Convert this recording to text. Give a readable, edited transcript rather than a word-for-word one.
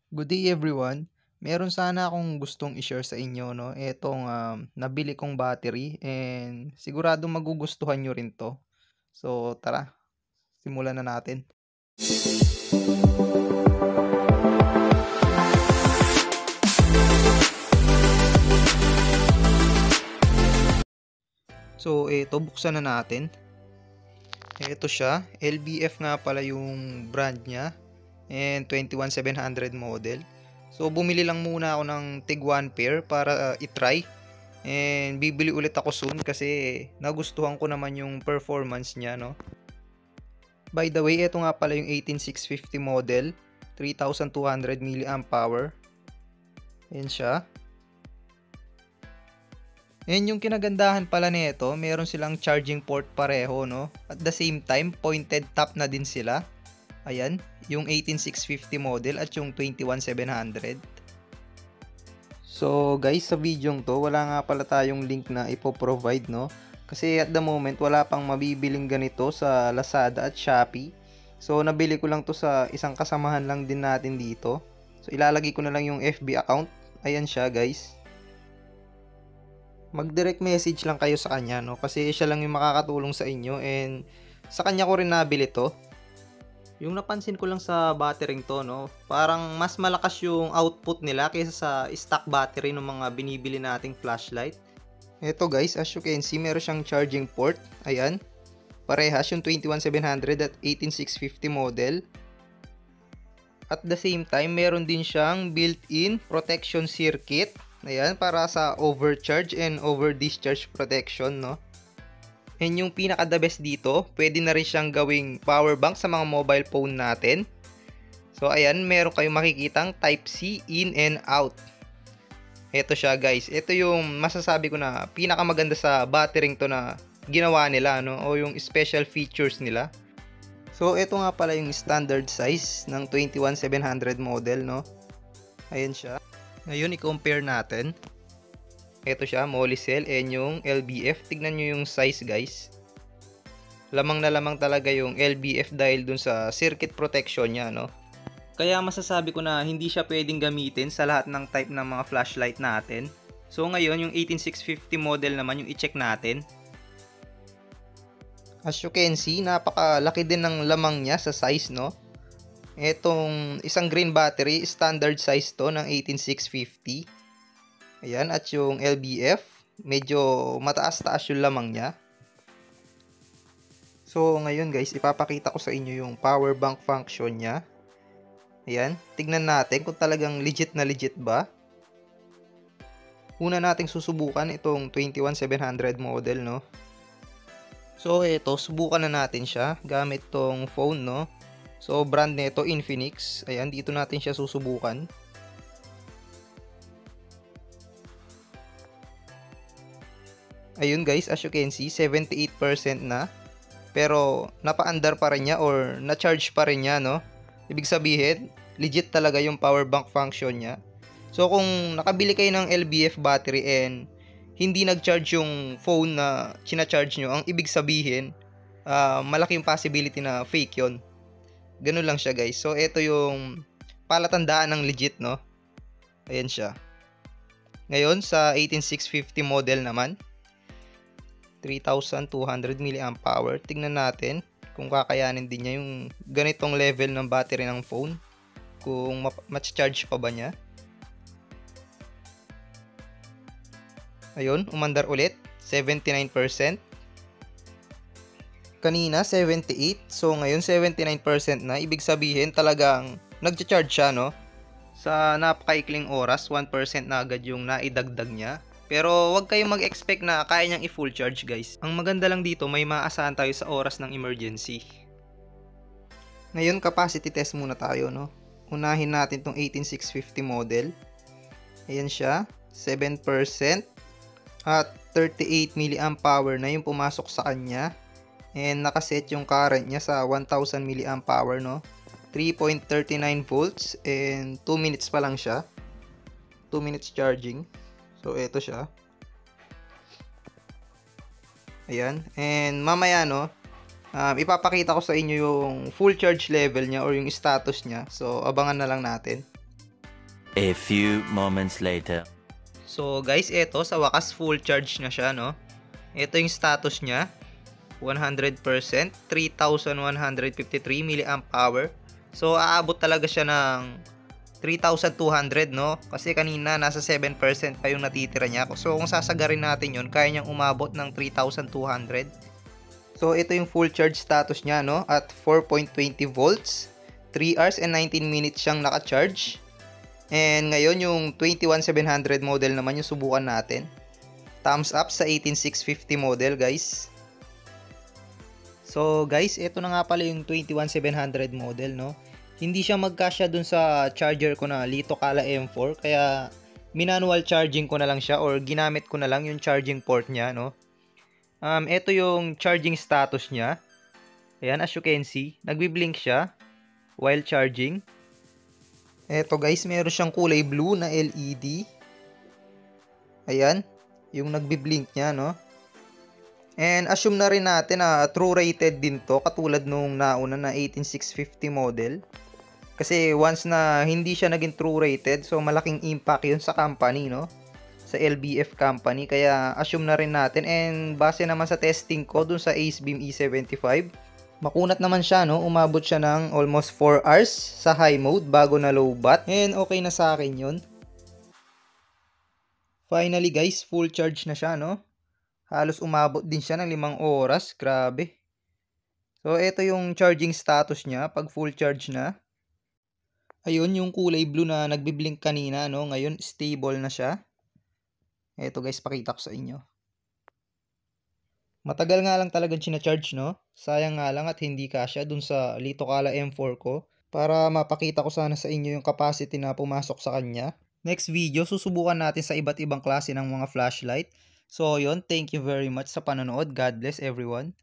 Good day everyone. Meron sana akong gustong i-share sa inyo 'no, etong, nabili kong battery and siguradong magugustuhan niyo rin 'to. So tara, simulan na natin. So eto, buksan na natin. Eto siya, LBF nga pala yung brand niya and 21700 model. So bumili lang muna ako ng tig 1 pair para i-try. And bibili ulit ako soon kasi nagustuhan ko naman yung performance niya, no. By the way, ito nga pala yung 18650 model, 3200 mAh. Ayan siya. And yung kinagandahan pala nito, meron silang charging port pareho, no. At the same time, pointed top na din sila. Ayan, yung 18650 model at yung 21700. So guys, sa video to, wala nga pala tayong link na ipo-provide, no? Kasi at the moment, wala pang mabibiling ganito sa Lazada at Shopee. So nabili ko lang to sa isang kasamahan lang din natin dito. So ilalagay ko na lang yung FB account. Ayan siya guys. Mag-direct message lang kayo sa kanya, no? Kasi siya lang yung makakatulong sa inyo and sa kanya ko rin nabili to. Yung napansin ko lang sa battery to, no, parang mas malakas yung output nila kaysa sa stock battery ng mga binibili nating flashlight. Ito guys, as you can see, meron siyang charging port. Ayan. Parehas yung 21700 at 18650 model. At the same time, meron din siyang built-in protection circuit. Ayan, para sa overcharge and over discharge protection, no. And yung pinaka the best dito, pwede na rin siyang gawing power bank sa mga mobile phone natin. So ayan, meron kayong makikitang type C in and out. Ito siya guys, ito yung masasabi ko na pinakamaganda sa battery to na ginawa nila, no, o yung special features nila. So ito nga pala yung standard size ng 21700 model, no. Ayan siya. Ngayon i-compare natin. Ito siya, Molicel and yung LBF. Tignan nyo yung size guys. Lamang na lamang talaga yung LBF dahil dun sa circuit protection niya, no. Kaya masasabi ko na hindi siya pwedeng gamitin sa lahat ng type ng mga flashlight natin. So ngayon yung 18650 model naman yung i-check natin. As you can see, napakalaki din ng lamang niya sa size, no. Etong isang green battery, standard size to ng 18650. Ayan, at yung LBF, medyo mataas-taas yung lamang niya. So, ngayon guys, ipapakita ko sa inyo yung power bank function niya. Ayan, tignan natin kung talagang legit na legit ba. Una nating susubukan itong 21700 model, no. So, ito, subukan na natin siya gamit tong phone, no. So, brand nito Infinix. Ayan, dito natin siya susubukan. Ayun guys, as you can see, 78% na. Pero napa-under pa rin niya or na-charge pa rin niya, no? Ibig sabihin, legit talaga yung power bank function niya. So kung nakabili kayo ng LBF battery and hindi nag-charge yung phone na china-charge nyo, ang ibig sabihin, malaki yung possibility na fake yon. Ganun lang siya guys. So ito yung palatandaan ng legit, no? Ayan siya. Ngayon sa 18650 model naman, 3200 mAh. Tingnan natin kung kakayanin din niya yung ganitong level ng battery ng phone. Kung ma-charge pa ba niya. Ayun, umandar ulit. 79%. Kanina, 78%. So, ngayon, 79% na. Ibig sabihin, talagang nag-charge siya, no? Sa napakaikling oras, 1% na agad yung naidagdag niya. Pero wag kayong mag-expect na kaya niyang i-full charge guys. Ang maganda lang dito, may maaasahan tayo sa oras ng emergency. Ngayon, capacity test muna tayo, no? Unahin natin tong 18650 model. Ayan siya, 7%. At 38 mAh na yung pumasok sa kanya. And nakaset yung current niya sa 1000 mAh, no? 3.39 volts and 2 minutes pa lang siya. 2 minutes charging. So, ito siya. Ayan. And mamaya, no, ipapakita ko sa inyo yung full charge level niya or yung status niya. So, abangan na lang natin. A few moments later. So guys, eto sa wakas full charge na siya, no? Ito yung status niya. 100%, 3,153 mAh. So aabot talaga siya ng 3,200, no? Kasi kanina nasa 7% pa yung natitira niya. So kung sasagarin natin yun, kaya niyang umabot ng 3,200. So ito yung full charge status niya, no? At 4.20 volts, 3 hours and 19 minutes siyang naka-charge. And ngayon yung 21700 model naman yung subukan natin. Thumbs up sa 18650 model, guys. So guys, ito na nga pala yung 21700 model, no? Hindi siya magkasya dun sa charger ko na Lito Kala M4, kaya minanual charging ko na lang siya or ginamit ko na lang yung charging port niya, no? Ito yung charging status niya. Ayan, as you can see, nagbi-blink siya while charging. Ito guys, meron siyang kulay blue na LED. Ayan, yung nagbi-blink niya, no? And assume na rin natin na true rated din to, katulad nung nauna na 18650 model. Kasi once na hindi siya naging true rated, so malaking impact yun sa company, no? Sa LBF company, kaya assume na rin natin. And base naman sa testing ko dun sa Acebeam E75, makunat naman siya, no? Umabot siya ng almost 4 hours sa high mode bago na low bat. And okay na sa akin yun. Finally guys, full charge na siya, no? Halos umabot din siya ng 5 oras. Grabe. So ito yung charging status niya pag full charge na. Ayun yung kulay blue na nagbi-blink kanina, no? Ngayon stable na siya. Ito guys, pakita ko sa inyo. Matagal nga lang talagang charge, no? Sayang nga lang at hindi kasya dun sa Lito Kala M4 ko. Para mapakita ko sana sa inyo yung capacity na pumasok sa kanya. Next video, susubukan natin sa iba't ibang klase ng mga flashlight. So yun, thank you very much sa panonood. God bless everyone.